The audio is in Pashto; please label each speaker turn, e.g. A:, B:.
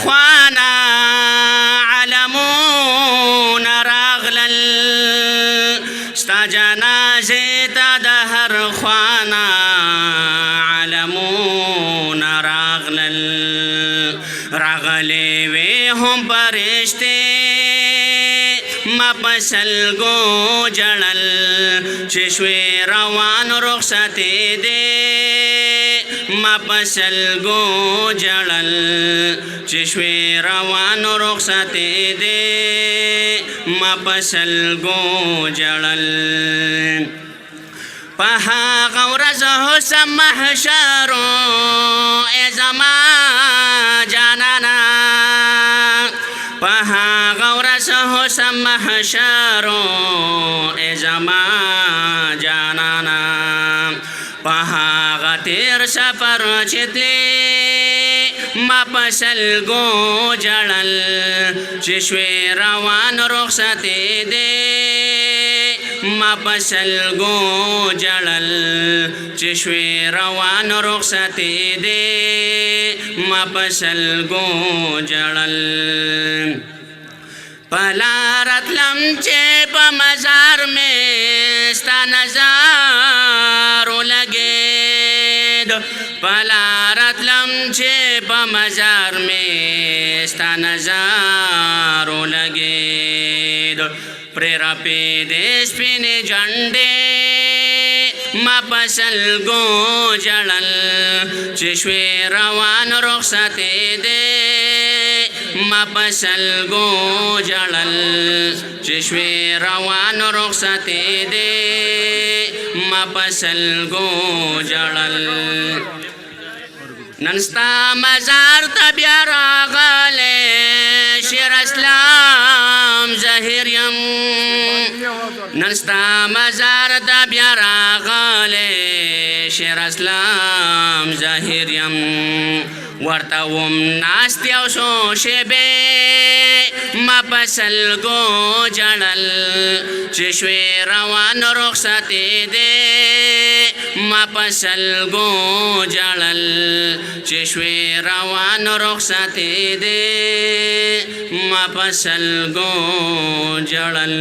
A: خوانا علمون راغلل ستا جنازې ته د هر خوانا علمون راغلل راغلې وې هم فرشتې ما په سلګو جړل چې شوې روان رخصتې دې ما په سلګو جړل چې شوې روان رخصتې دې ما په سلګو جړل په هغه ورځ حسن محشرو ای زما جانانا په هغه ورځ حسن محشرو ای زما جانانا په هغه تیر سفر چې تلې ما په سلګو جړل چې شوې روان رخصتې دې ما په سلګو جړل چې شوې روان رخصتې دې ما په سلګو جړل پلا رتلم چې په مزار مې ستا نظر ولګېد پلا رتلم چې په مزار مې ستا نظر ولګېد پرې راپېدې سپینې جنډې ما په سلګو جړل چې شوې روان رخصتې دې ما په سلګو جړل چې شوې روان رخصتې دې ما په سلګو جړل نن ستا مزار ته بیا راغلی شیر اسلام ظاهر یم نن ستا مزار ته بیا راغلی شیر اسلام ظاهر یم ورته وم ناستې او څو شېبې ما په سلګو جړل چې شوې روان رخصتې دې ما په سلګو جړل چې شوې روان رخصتې دې ما په سلګو جړل